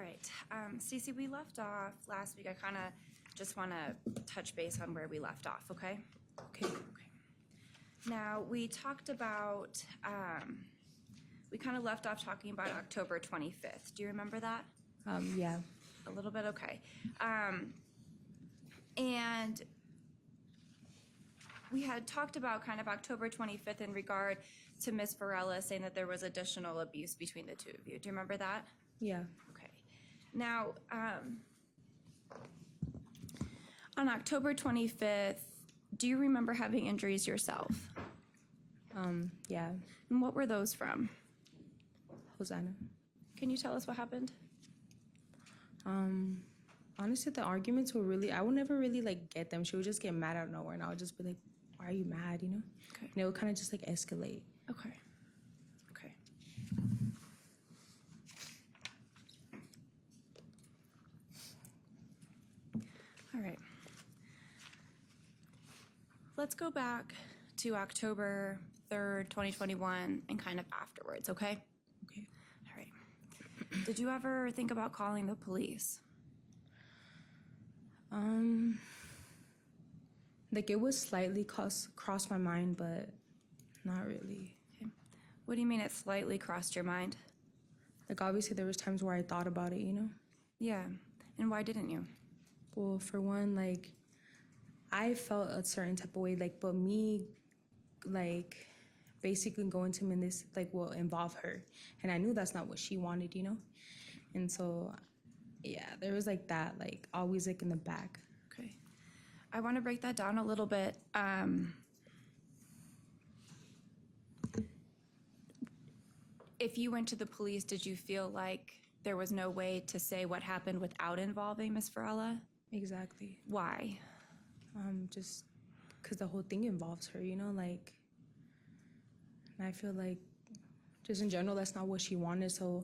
right. Stacy, we left off last week. I kind of just want to touch base on where we left off, okay? Okay. Now, we talked about, we kind of left off talking about October 25th. Do you remember that? Yeah. A little bit, okay. And we had talked about kind of October 25th in regard to Ms. Varela saying that there was additional abuse between the two of you. Do you remember that? Yeah. Okay. Now, on October 25th, do you remember having injuries yourself? Yeah. And what were those from? Hosanna. Can you tell us what happened? Honestly, the arguments were really, I would never really get them. She would just get mad out of nowhere, and I would just be like, why are you mad, Okay. And it would kind of just escalate. Okay. All right. Let's go back to October 3rd, 2021, and kind of afterwards, okay? Okay. All right. Did you ever think about calling the police? It would slightly cross my mind, but not really. Okay. What do you mean it slightly crossed your mind? Obviously there was times where I thought about it, Yeah. And why didn't you? Well, for one, I felt a certain type of way, but me, basically going to him in this, will involve her. And I knew that's not what she wanted, And so, yeah, there was that, always in the back. Okay. I want to break that down a little bit. If you went to the police, did you feel like there was no way to say what happened without involving Ms. Varela? Exactly. Why? Just because the whole thing involves her, and I feel just in general, that's not what she wanted. So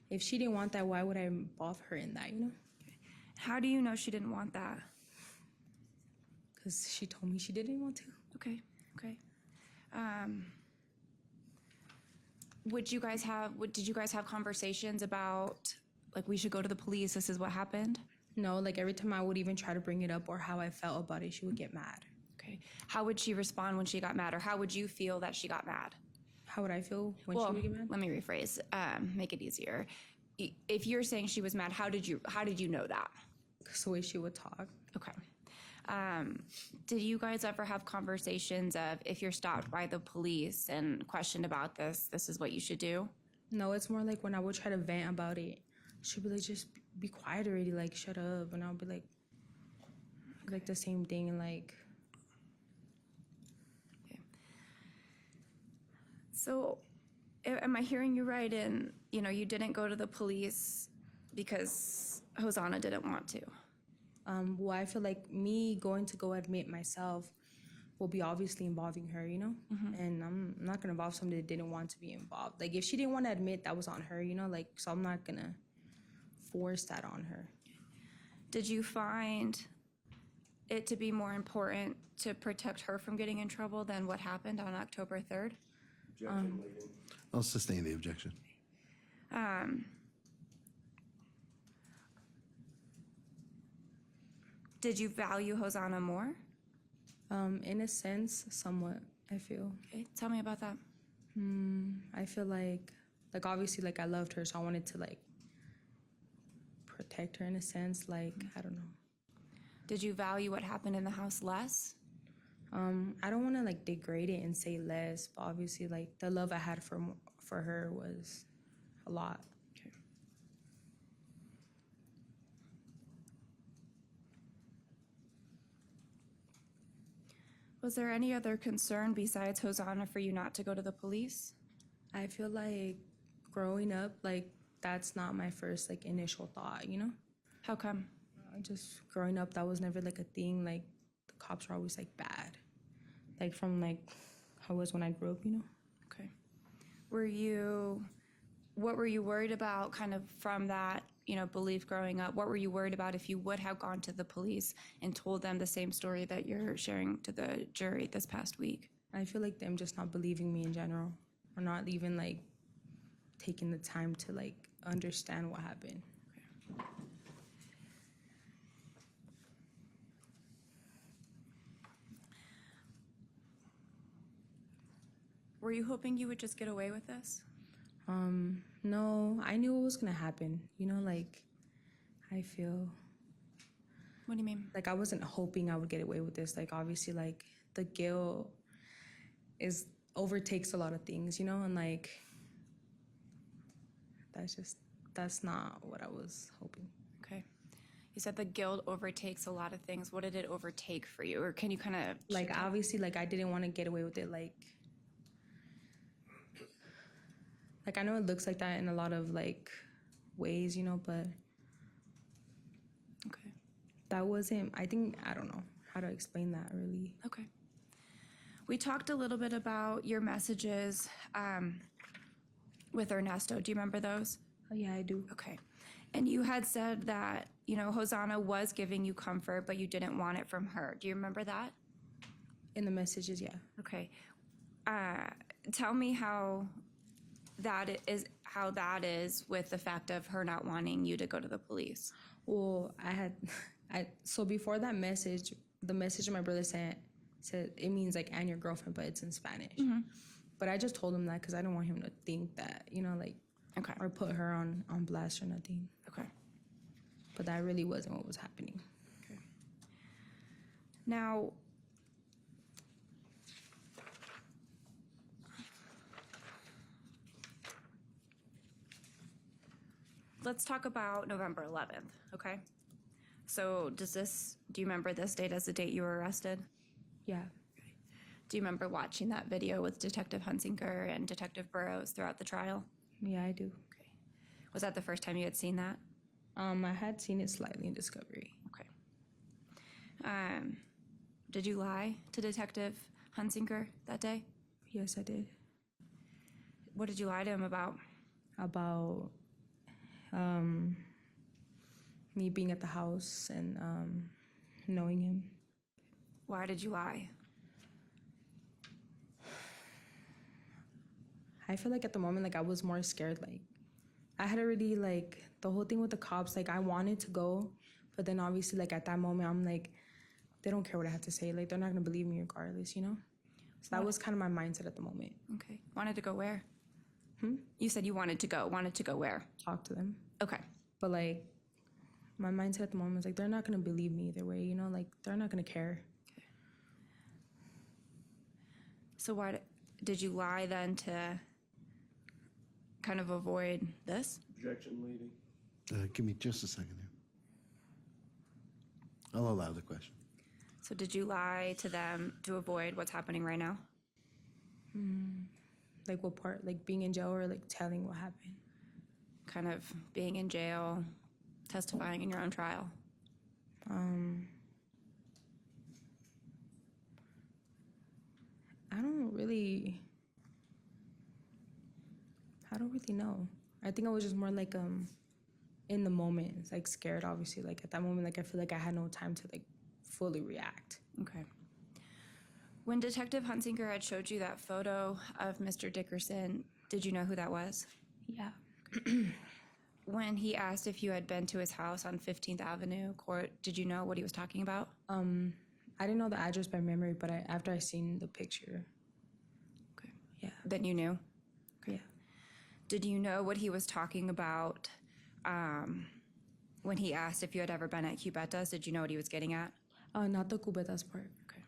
if she didn't want that, why would I involve her in that, How do you know she didn't want that? Because she told me she didn't want to. Okay. Did you guys have conversations about, we should go to the police, this is what happened? No, every time I would even try to bring it up or how I felt about it, she would get mad. Okay. How would she respond when she got mad, or how would you feel that she got mad? How would I feel when she would get mad? Let me rephrase, make it easier. If you're saying she was mad, how did you know that? Because the way she would talk. Okay. Did you guys ever have conversations of, if you're stopped by the police and questioned about this is what you should do? No, it's more when I would try to vent about it, she'd be like, just be quiet already, shut up. And I'll be like the same thing, and Okay. So am I hearing you right in, you didn't go to the police because Hosanna didn't want to? Well, I feel me going to go admit myself will be obviously involving her, Mm-hmm. And I'm not going to involve somebody that didn't want to be involved. If she didn't want to admit, that was on her, so I'm not going to force that on her. Did you find it to be more important to protect her from getting in trouble than what happened on October 3rd? Objection, leading. I'll sustain the objection. Did you value Hosanna more? In a sense, somewhat, I feel. Okay, tell me about that. I feel obviously, I loved her, so I wanted to, protect her in a sense, I don't know. Did you value what happened in the house less? I don't want to, degrade it and say less, but obviously, the love I had for her was a lot. Okay. Was there any other concern besides Hosanna for you not to go to the police? I feel growing up, that's not my first, initial thought, How come? Just growing up, that was never, a thing. The cops were always, bad. From, how I was when I grew up, Okay. What were you worried about kind of from that, belief growing up? What were you worried about if you would have gone to the police and told them the same story that you're sharing to the jury this past week? I feel them just not believing me in general, or not even, taking the time to, understand what happened. Okay. Were you hoping you would just get away with this? No, I knew what was gonna happen. You know, like, I feel What do you mean? like I wasn't hoping I would get away with this. Like, obviously, like, the guilt overtakes a lot of things, you know, and like, that's not what I was hoping. Okay. You said the guilt overtakes a lot of things. What did it overtake for you? Or can you kind of... Like, obviously, like, I didn't want to get away with it. Like, I know it looks like that in a lot of, like, ways, you know, but Okay. that wasn't, I don't know how to explain that, really. Okay. We talked a little bit about your messages with Ernesto. Do you remember those? Oh, yeah, I do. Okay. And you had said that, you know, Hosanna was giving you comfort, but you didn't want it from her. Do you remember that? In the messages, yeah. Okay. Tell me how that is with the fact of her not wanting you to go to the police. Well, so before that message, the message my brother sent said it means like, and your girlfriend, but it's in Spanish. Mm-hmm. But I just told him that because I don't want him to think that, you know, like, Okay. or put her on blast or nothing. Okay. But that really wasn't what was happening. Okay. Now, let's talk about November 11th, okay? So do you remember this date as the date you were arrested? Yeah. Do you remember watching that video with Detective Hunsinger and Detective Burrows throughout the trial? Yeah, I do. Okay. Was that the first time you had seen that? I had seen it slightly in Discovery. Okay. Did you lie to Detective Hunsinger that day? Yes, I did. What did you lie to him about? About me being at the house and knowing him. Why did you lie? I feel like at the moment, like, I was more scared. Like, I had already, like, the whole thing with the cops, like, I wanted to go, but then obviously, like, at that moment, I'm like, they don't care what I have to say. Like, they're not going to believe me regardless, you know? So that was kind of my mindset at the moment. Okay. Wanted to go where? You said you wanted to go. Wanted to go where? Talk to them. Okay. But, like, my mindset at the moment was, like, they're not going to believe me either way, you know? Like, they're not going to care. Okay. So why did you lie then to kind of avoid this? Objection, leading. Give me just a second here. I'll allow the question. So did you lie to them to avoid what's happening right now? Like, what part? Like, being in jail or, like, telling what happened? Kind of being in jail, testifying in your own trial. I don't really know. I think I was just more like in the moment, like, scared, obviously. Like, at that moment, like, I feel like I had no time to, like, fully react. Okay. When Detective Hunsinger had showed you that photo of Mr. Dickerson, did you know who that was? Yeah. When he asked if you had been to his house on 15th Avenue Court, did you know what he was talking about? I didn't know the address by memory, but after I seen the picture. Okay. Yeah. Then you knew? Yeah. Did you know what he was talking about when he asked if you had ever been at Cubetas? Did you know what he was getting at? Not the cubetas part. Okay.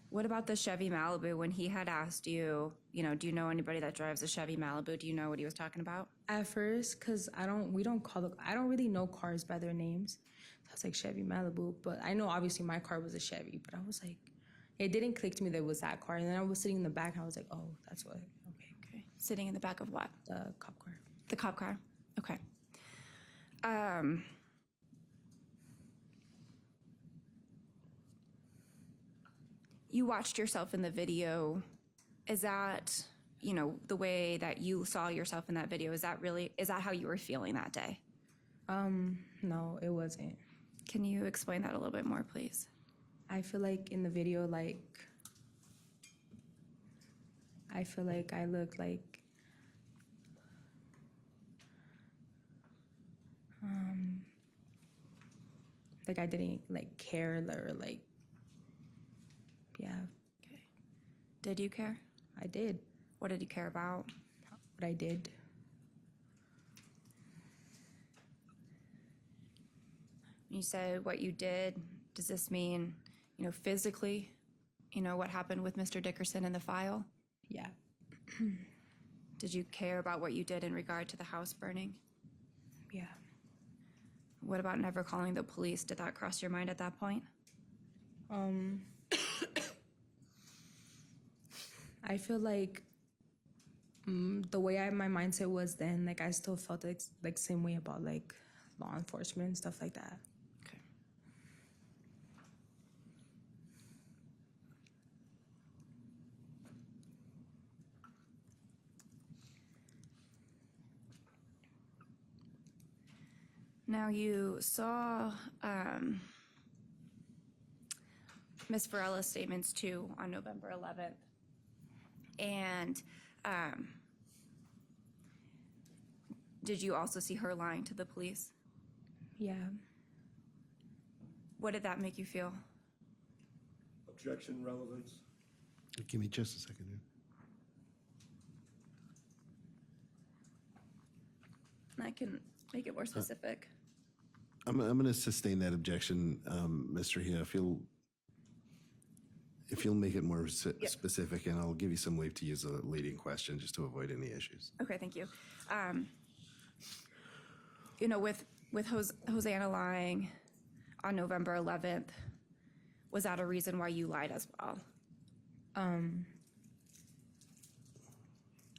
What about the Chevy Malibu? When he had asked you, you know, do you know anybody that drives a Chevy Malibu? Do you know what he was talking about? At first, because I don't really know cars by their names. So I was like, Chevy Malibu. But I know obviously my car was a Chevy, but I was like, it didn't click to me that it was that car. And then I was sitting in the back and I was like, oh, that's what. Okay. Okay. Sitting in the back of what? The cop car. The cop car? Okay. You watched yourself in the video. Is that, you know, the way that you saw yourself in that video, is that how you were feeling that day? No, it wasn't. Can you explain that a little bit more, please? I feel like in the video, like, I feel like I look like, like I didn't like care or like, yeah, Okay. Did you care? I did What did you care about? what I did. You said what you did. Does this mean, physically, what happened with Mr. Dickerson in the file? Yeah, Did you care about what you did in regard to the house burning? yeah. What about never calling the police? Did that cross your mind at that point? I feel like the way my mindset was then, like I still felt like same way about like law enforcement and stuff like that. Okay. Now you saw Ms. Varela's statements too on November 11th. And did you also see her lying to the police? Yeah. What did that make you feel? Objection, relevance. Give me just a second here. And I can make it more specific. I'm going to sustain that objection, Mr. Hia. If you'll make it more specific, and I'll give you some leave to use a leading question just to avoid any issues. Okay, thank you. With Hosanna lying on November 11th, was that a reason why you lied as well?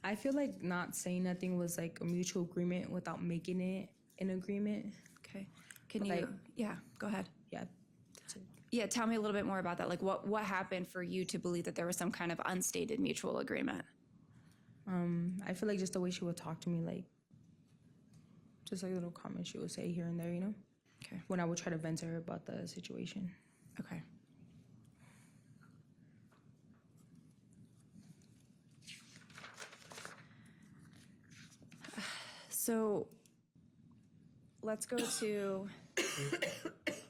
I feel like not saying nothing was like a mutual agreement without making it an agreement. Okay. Can Like- you, yeah, go ahead. Yeah. That's it. Yeah, tell me a little bit more about that. Like what happened for you to believe that there was some kind of unstated mutual agreement? I feel like just the way she would talk to me, like just like little comments she would say here and there, Okay. when I would try to vent to her about the situation. Okay. So let's go to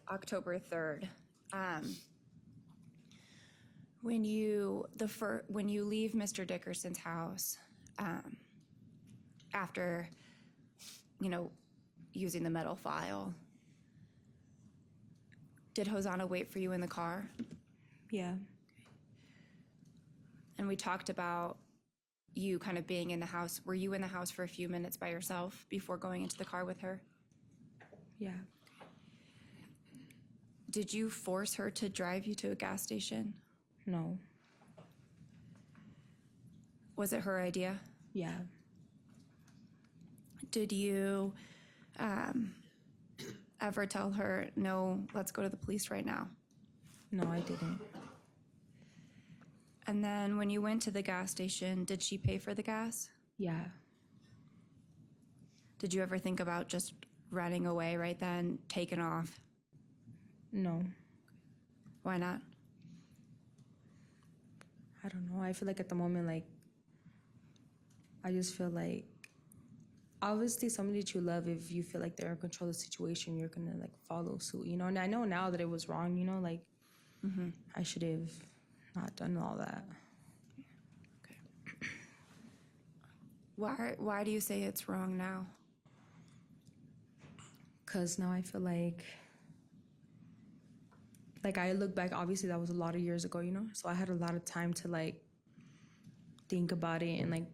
October 3rd. When you leave Mr. Dickerson's house, after, using the metal file, did Hosanna wait for you in the car? Yeah. And we talked about you kind of being in the house. Were you in the house for a few minutes by yourself before going into the car with her? Yeah. Did you force her to drive you to a gas station? No. Was it her idea? Yeah. Did you ever tell her, no, let's go to the police right now? No, I didn't. And then when you went to the gas station, did she pay for the gas? Yeah. Did you ever think about just running away right then, taking off? No. Why not? I don't know. I feel like at the moment, like, I just feel like, obviously, somebody that you love, if you feel like they're in control of the situation, you're gonna like follow suit, And I know now that it was wrong, like, I should have not done all that. Okay. Why do you say it's wrong now? Cause now I feel like I look back, obviously that was a lot of years ago, So I had a lot of time to like think about it and like,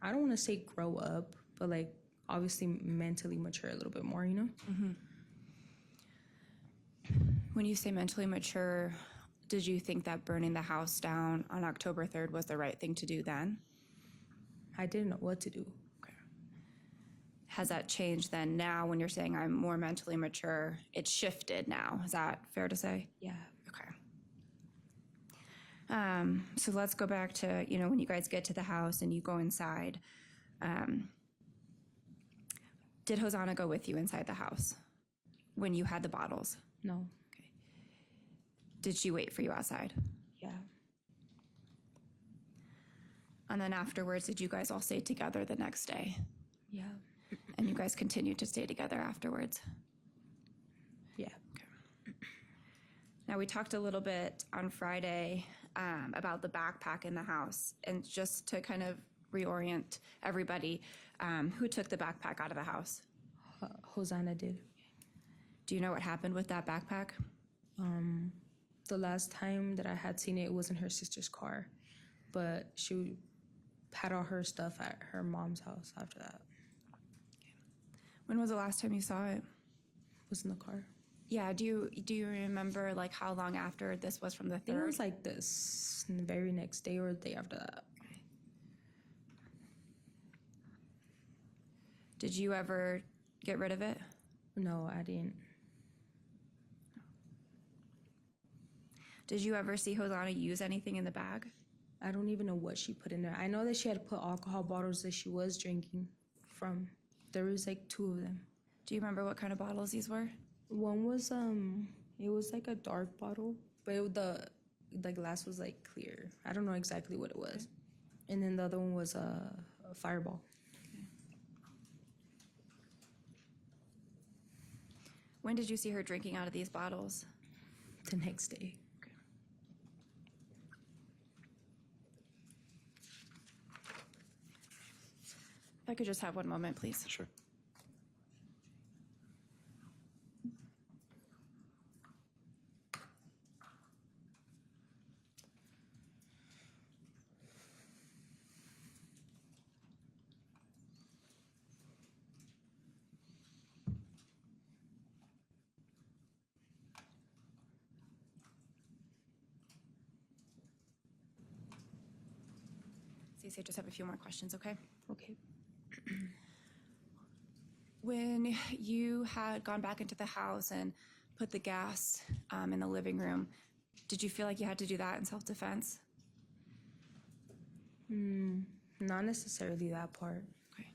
I don't want to say grow up, but like obviously mentally mature a little bit more, When you say mentally mature, did you think that burning the house down on October 3rd was the right thing to do then? I didn't know what to do. Okay. Has that changed then now when you're saying I'm more mentally mature? It's shifted now. Is that fair to say? Yeah. Okay. So let's go back to, when you guys get to the house and you go inside. Did Hosanna go with you inside the house when you had the bottles? No. Okay. Did she wait for you outside? Yeah. And then afterwards, did you guys all stay together the next day? Yeah. And you guys continued to stay together afterwards? Yeah. Okay. Now, we talked a little bit on Friday about the backpack in the house, and just to kind of reorient everybody, who took the backpack out of the house? Hosanna did. Do you know what happened with that backpack? The last time that I had seen it, it was in her sister's car, but she had all her stuff at her mom's house after that. When was the last time you saw it? It was in the car. Yeah, do you remember like how long after this was from the I think it 3rd? was like this the very next day or the day after that. Did you ever get rid of it? No, I didn't. Did you ever see Hosanna use anything in the bag? I don't even know what she put in there. I know that she had put alcohol bottles that she was drinking from. There was like 2 of them. Do you remember what kind of bottles these were? One was it was like a dark bottle, but the glass was like clear. I don't know exactly what it was. And then the other one was a Fireball. When did you see her drinking out of these bottles? The next day. If I could just have one moment, please. Sure. Stacey, I just have a few more questions, okay? Okay. When you had gone back into the house and put the gas in the living room, did you feel like you had to do that in self-defense? Not necessarily that part. Okay.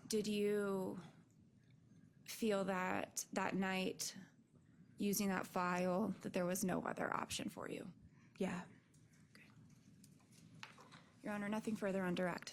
Did you feel that that night, using that file, that there was no other option for you? Yeah. Your Honor, nothing further on direct.